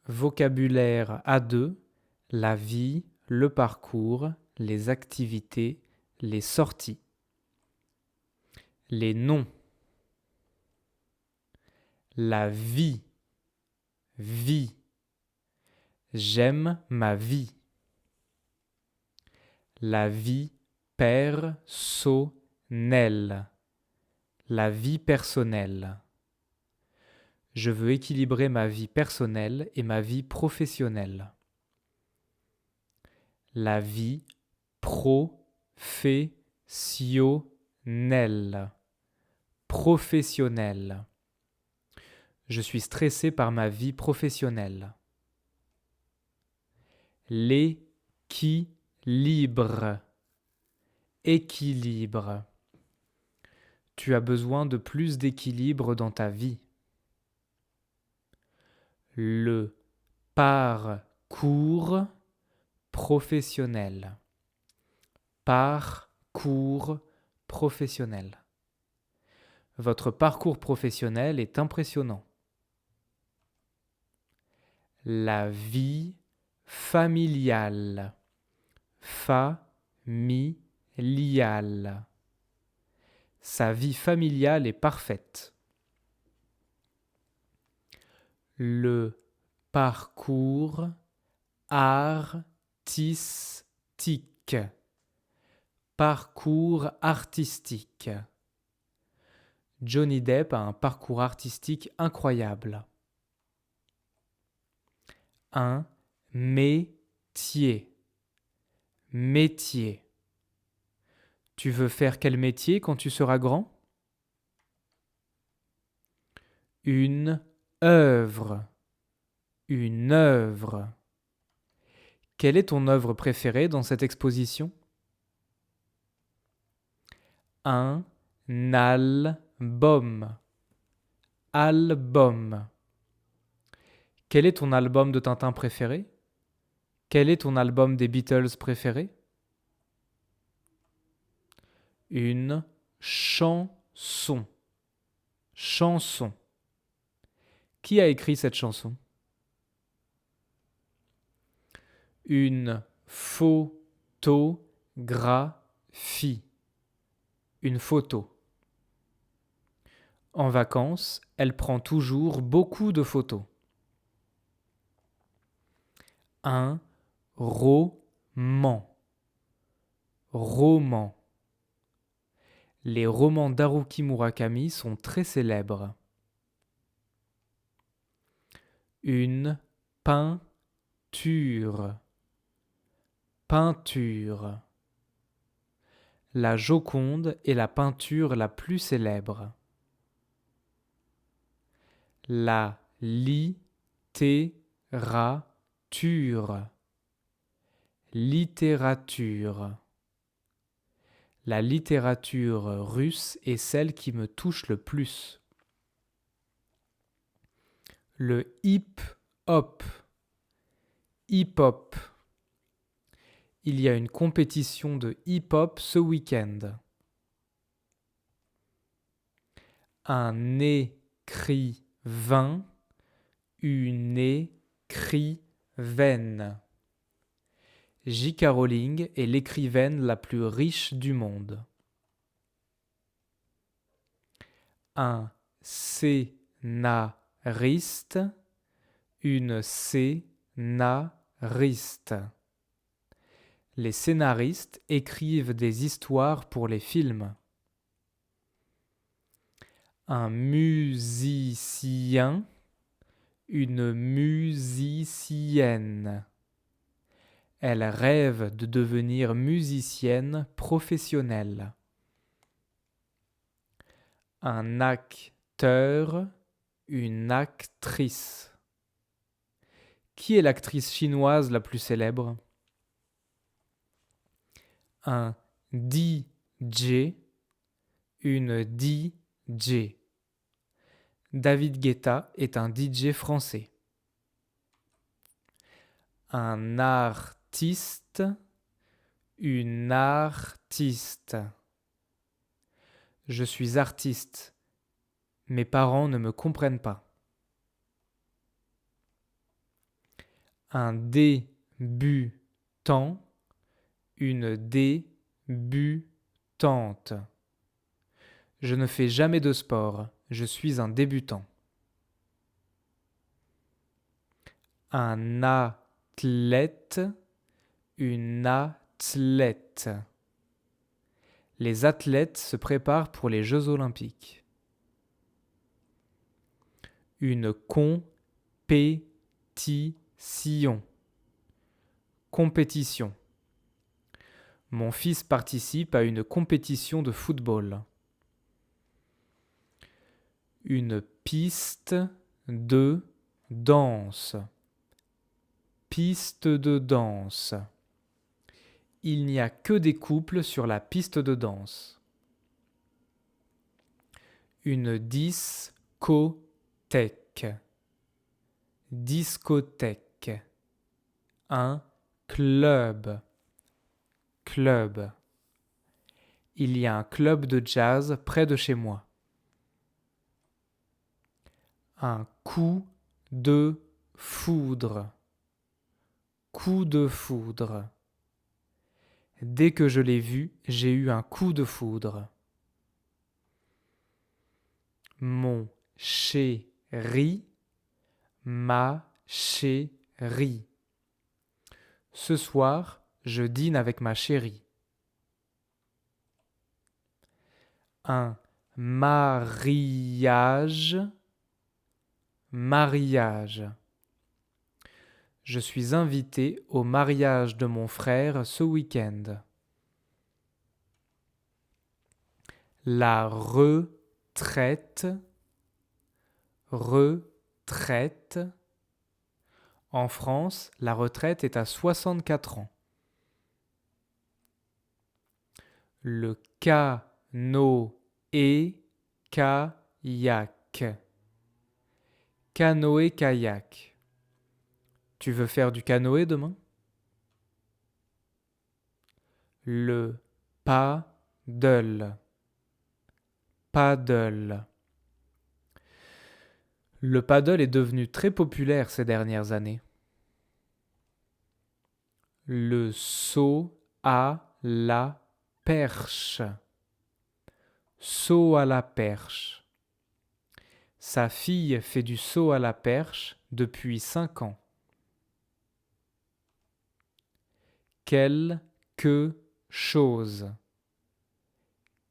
vocabulaire à deux, la vie, le parcours, les activités, les sorties. Les noms. La vie, vie. J'aime ma vie. La vie personnelle. La vie personnelle. Je veux équilibrer ma vie personnelle et ma vie professionnelle. La vie professionnelle. Professionnelle. Je suis stressé par ma vie professionnelle. L'équilibre. Équilibre. Tu as besoin de plus d'équilibre dans ta vie. Le parcours professionnel. Parcours professionnel. Votre parcours professionnel est impressionnant. La vie familiale. Familiale. Sa vie familiale est parfaite. Le parcours artistique. Parcours artistique. Johnny Depp a un parcours artistique incroyable. Un métier. Métier. Tu veux faire quel métier quand tu seras grand? Une œuvre. Une œuvre. Quelle est ton œuvre préférée dans cette exposition? Un album. Album. Quel est ton album de Tintin préféré? Quel est ton album des Beatles préféré? Une chanson. Chanson. Qui a écrit cette chanson? Une photographie. Une photo. En vacances, elle prend toujours beaucoup de photos. Un roman. Roman. Les romans d'Haruki Murakami sont très célèbres. Une peinture. Peinture. La Joconde est la peinture la plus célèbre. La littérature. Littérature. La littérature russe est celle qui me touche le plus. Le hip-hop. Hip-hop. Il y a une compétition de hip-hop ce week-end. Un écrivain. Une écrivaine. J.K. Rowling est l'écrivaine la plus riche du monde. Un scénariste. Une scénariste. Les scénaristes écrivent des histoires pour les films. Un musicien. Une musicienne. Elle rêve de devenir musicienne professionnelle. Un acteur. Une actrice. Qui est l'actrice chinoise la plus célèbre? Un DJ. Une DJ. David Guetta est un DJ français. Un artiste. Une artiste. Je suis artiste. Mes parents ne me comprennent pas. Un débutant, une débutante. Je ne fais jamais de sport, je suis un débutant. Un athlète, une athlète. Les athlètes se préparent pour les Jeux olympiques. Une compétition. Compétition. Mon fils participe à une compétition de football. Une piste de danse. Piste de danse. Il n'y a que des couples sur la piste de danse. Une discothèque. Discothèque. Un club. Club. Il y a un club de jazz près de chez moi. Un coup de foudre. Coup de foudre. Dès que je l'ai vu, j'ai eu un coup de foudre. Mon chéri, ma chérie. Ce soir, je dîne avec ma chérie. Un mariage, mariage. Je suis invité au mariage de mon frère ce week-end. La retraite, retraite. En France, la retraite est à 64 ans. Le canoë-kayak. Canoë-kayak. Tu veux faire du canoë demain? Le paddle. Paddle. Le paddle est devenu très populaire ces dernières années. Le saut à la perche. Saut à la perche. Sa fille fait du saut à la perche depuis 5 ans. Quelque chose.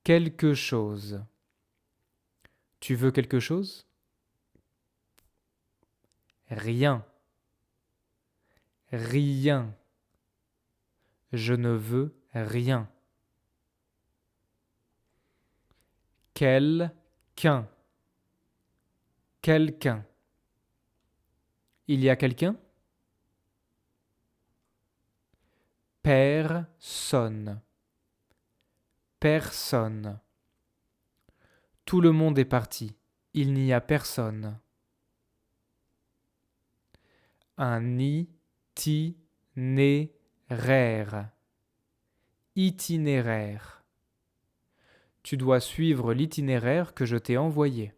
Quelque chose. Tu veux quelque chose? Rien. Rien. Je ne veux rien. Quelqu'un. Quelqu'un. Il y a quelqu'un? Personne. Personne. Tout le monde est parti. Il n'y a personne. Un itinéraire. Itinéraire. Tu dois suivre l'itinéraire que je t'ai envoyé.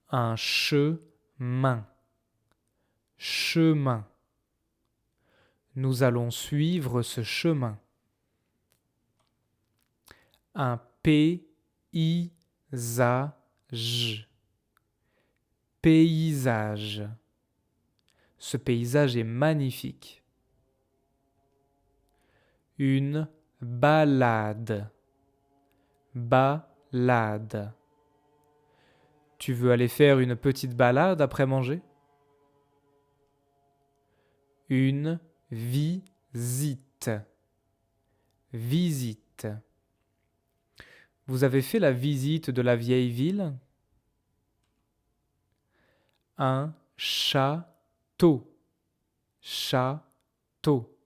Un chemin. Chemin. Nous allons suivre ce chemin. Un paysage. Paysage. Ce paysage est magnifique. Une balade. Balade. Tu veux aller faire une petite balade après manger? Une visite. Visite. Vous avez fait la visite de la vieille ville? Un château. Château.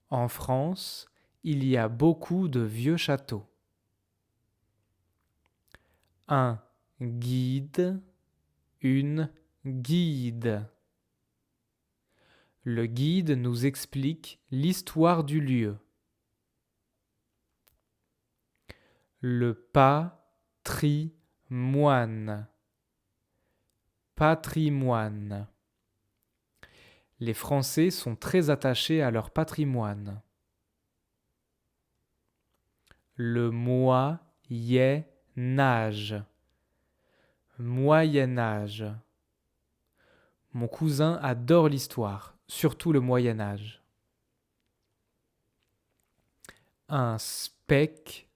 En France, il y a beaucoup de vieux châteaux. Un guide, une guide. Le guide nous explique l'histoire du lieu. Le patrimoine. patrimoine. Les Français sont très attachés à leur patrimoine. Le Moyen-Âge. Moyen-Âge. Mon cousin adore l'histoire, surtout le Moyen-Âge. Un spectacle.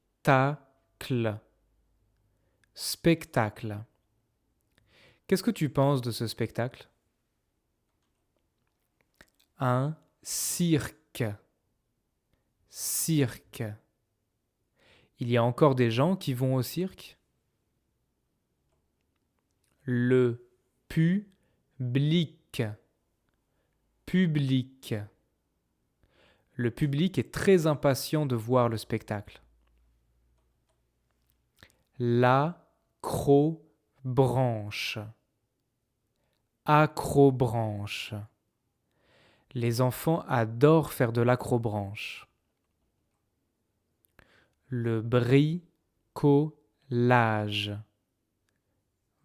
Spectacle. Qu'est-ce que tu penses de ce spectacle? Un cirque. Cirque. Il y a encore des gens qui vont au cirque? Le public. Public. Le public est très impatient de voir le spectacle. L'acrobranche. Acrobranche. Les enfants adorent faire de l'acrobranche. Le bricolage.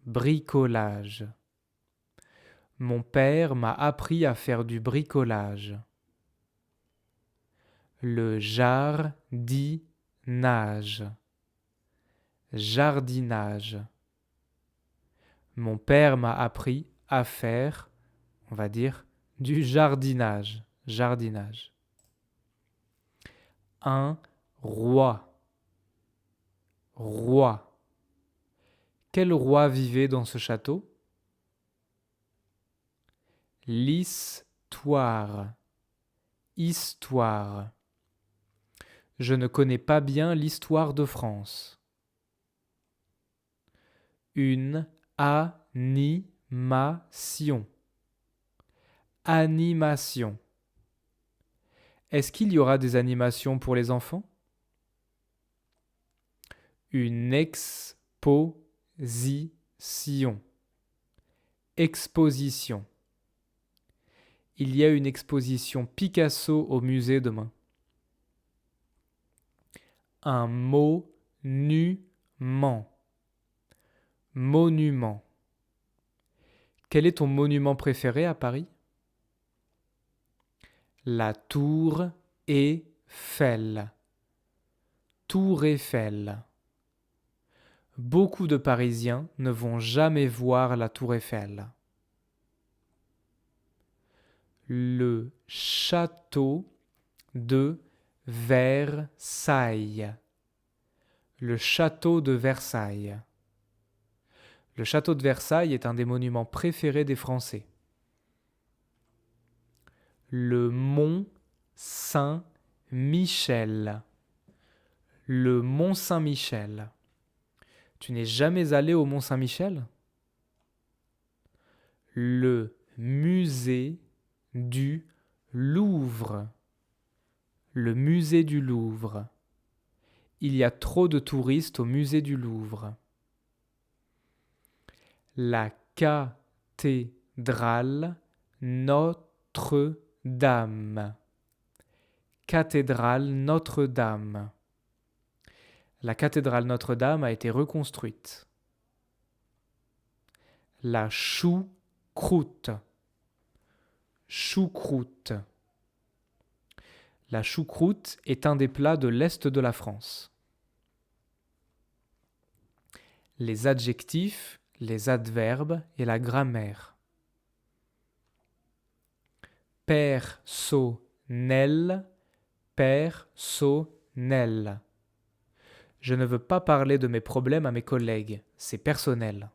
Bricolage. Mon père m'a appris à faire du bricolage. Le jardinage. Jardinage. Mon père m'a appris à faire, on va dire, du jardinage. Jardinage. Un roi. Roi. Quel roi vivait dans ce château? L'histoire. Histoire. Je ne connais pas bien l'histoire de France. Une animation. Animation. Est-ce qu'il y aura des animations pour les enfants? Une exposition. Exposition. Il y a une exposition Picasso au musée demain. Un monument. Monument. Quel est ton monument préféré à Paris? La tour Eiffel. Tour Eiffel. Beaucoup de Parisiens ne vont jamais voir la tour Eiffel. Le château de Versailles. Le château de Versailles. Le château de Versailles est un des monuments préférés des Français. Le mont Saint-Michel. Le mont Saint-Michel. Tu n'es jamais allé au mont Saint-Michel? Le musée du Louvre. Le musée du Louvre. Il y a trop de touristes au musée du Louvre. La cathédrale Notre-Dame. Cathédrale Notre-Dame. La cathédrale Notre-Dame a été reconstruite. La choucroute. Choucroute. La choucroute est un des plats de l'Est de la France. Les adjectifs, les adverbes et la grammaire. Personnel, personnel. Je ne veux pas parler de mes problèmes à mes collègues, c'est personnel.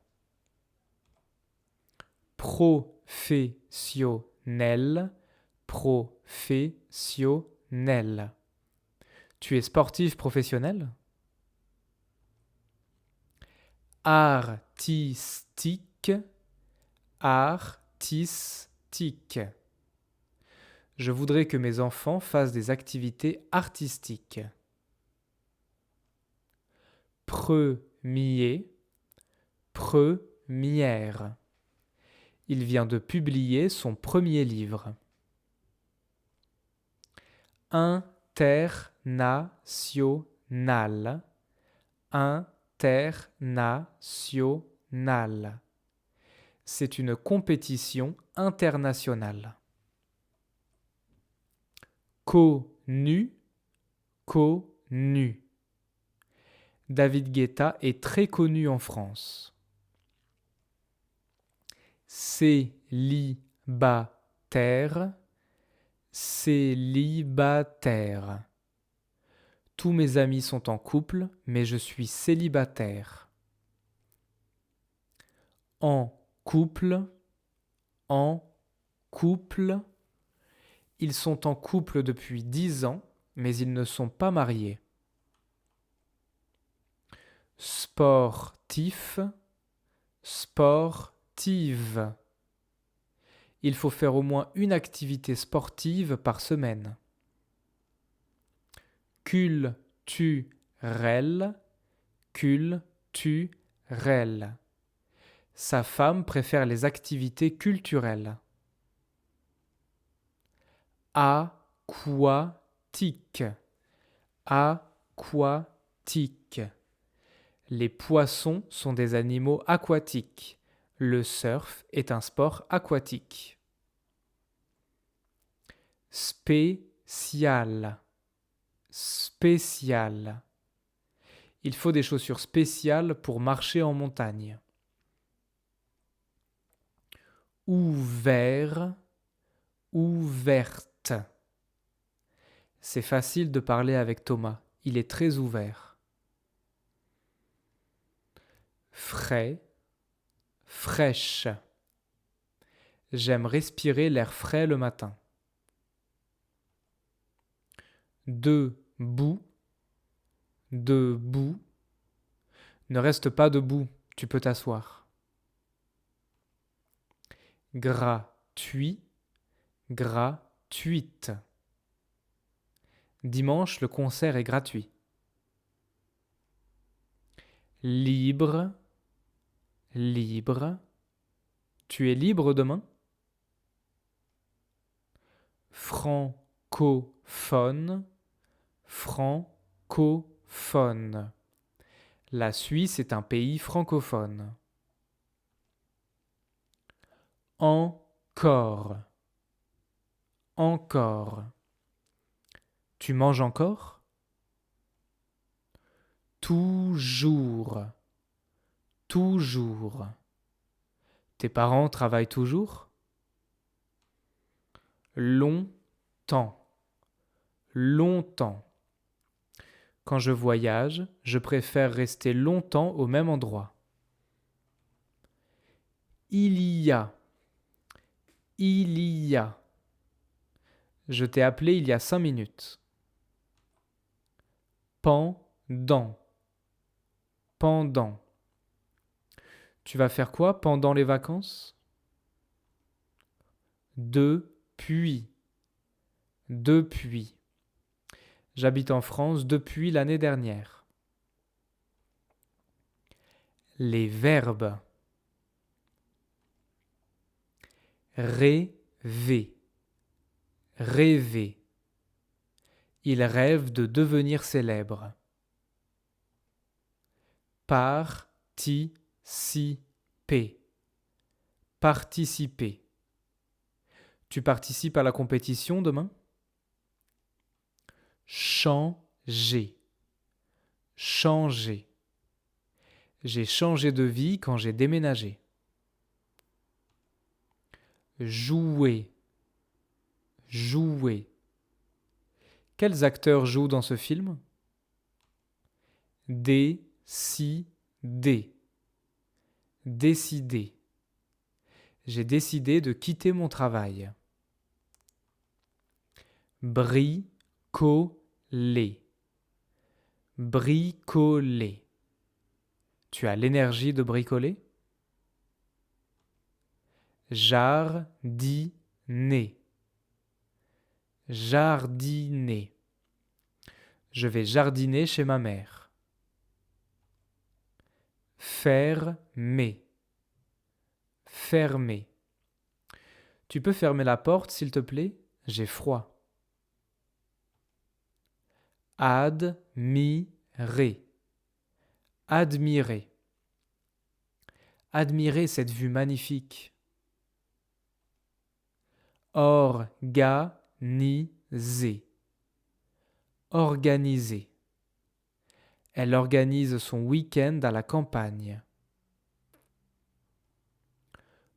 Professionnel, professionnel. Tu es sportif professionnel? Artistique, artistique. Je voudrais que mes enfants fassent des activités artistiques. Premier, première. Il vient de publier son premier livre. International, international. C'est une compétition internationale. Connu, connu. David Guetta est très connu en France. Célibataire, célibataire. Tous mes amis sont en couple, mais je suis célibataire. En couple, en couple. Ils sont en couple depuis 10 ans, mais ils ne sont pas mariés. Sportif, sportive. Il faut faire au moins une activité sportive par semaine. Culturel, culturel. Sa femme préfère les activités culturelles. Aquatique, aquatique. Les poissons sont des animaux aquatiques. Le surf est un sport aquatique. Spécial, spécial. Il faut des chaussures spéciales pour marcher en montagne. Ouvert, ouverte. C'est facile de parler avec Thomas. Il est très ouvert. Frais, fraîche. J'aime respirer l'air frais le matin. Debout, debout. Ne reste pas debout, tu peux t'asseoir. Gratuit, gratuite. Dimanche, le concert est gratuit. Libre, libre. Tu es libre demain? Francophone, francophone. La Suisse est un pays francophone. Encore, encore. Tu manges encore? Toujours, toujours. Tes parents travaillent toujours? Longtemps, longtemps. Quand je voyage, je préfère rester longtemps au même endroit. Il y a, il y a. Je t'ai appelé il y a 5 minutes. Pendant, pendant. Tu vas faire quoi pendant les vacances? Depuis, depuis. J'habite en France depuis l'année dernière. Les verbes. Rêver, rêver. Il rêve de devenir célèbre. Participer, participer. Tu participes à la compétition demain? Changer, changer. J'ai changé de vie quand j'ai déménagé. Jouer, jouer. Quels acteurs jouent dans ce film? Décider, décider. J'ai décidé de quitter mon travail. Bricoler, bricoler. Tu as l'énergie de bricoler? Jardiner, jardiner. Je vais jardiner chez ma mère. Fermer, fermer. Tu peux fermer la porte, s'il te plaît? J'ai froid. Admirer, admirer. Admirez cette vue magnifique. Organiser. Organiser. Elle organise son week-end à la campagne.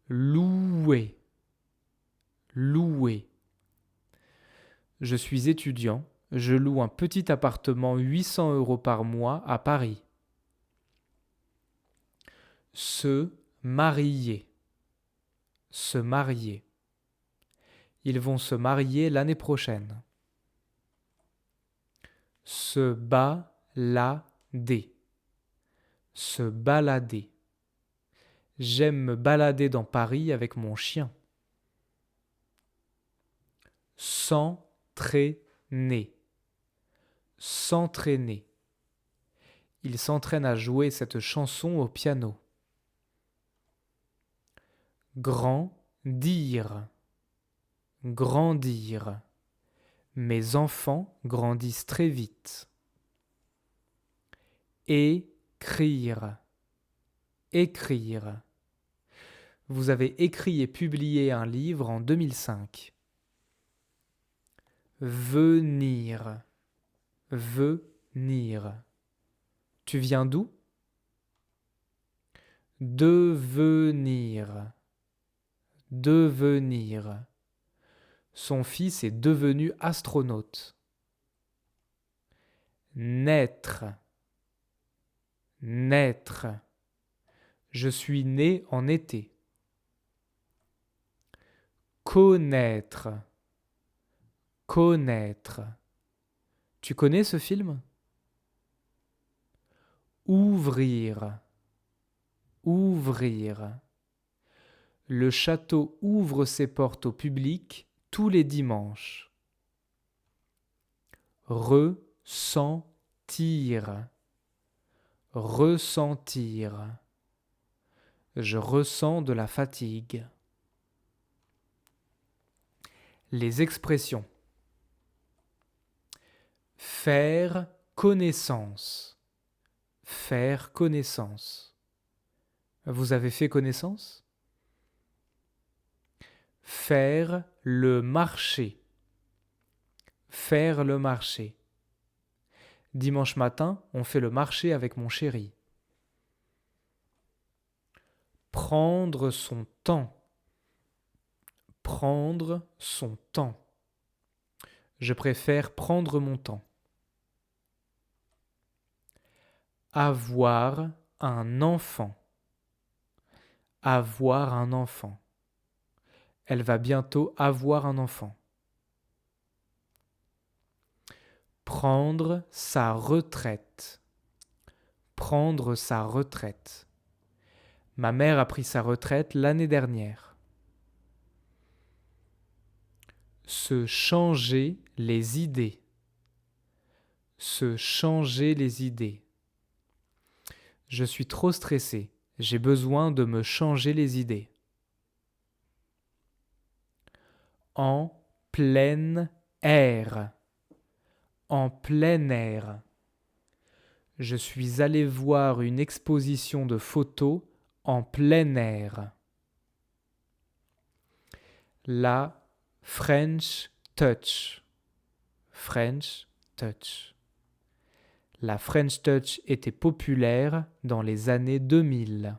Louer. Louer. Je suis étudiant, je loue un petit appartement 800 € par mois à Paris. Se marier. Se marier. Ils vont se marier l'année prochaine. Se balader. Se balader. J'aime me balader dans Paris avec mon chien. S'entraîner. S'entraîner. Il s'entraîne à jouer cette chanson au piano. Grandir. Grandir. Mes enfants grandissent très vite. Écrire. Écrire. Vous avez écrit et publié un livre en 2005. Venir. Venir. Tu viens d'où? Devenir. Devenir. Son fils est devenu astronaute. Naître. Naître. Je suis né en été. Connaître. Connaître. Tu connais ce film? Ouvrir. Ouvrir. Le château ouvre ses portes au public tous les dimanches. Ressentir. Ressentir. Je ressens de la fatigue. Les expressions. Faire connaissance. Faire connaissance. Vous avez fait connaissance? Faire le marché. Faire le marché. Dimanche matin, on fait le marché avec mon chéri. Prendre son temps. Prendre son temps. Je préfère prendre mon temps. Avoir un enfant. Avoir un enfant. Elle va bientôt avoir un enfant. Prendre sa retraite. Prendre sa retraite. Ma mère a pris sa retraite l'année dernière. Se changer les idées. Se changer les idées. Je suis trop stressé. J'ai besoin de me changer les idées. En plein air. En plein air. Je suis allé voir une exposition de photos en plein air. La French Touch. French Touch. La French Touch était populaire dans les années 2000.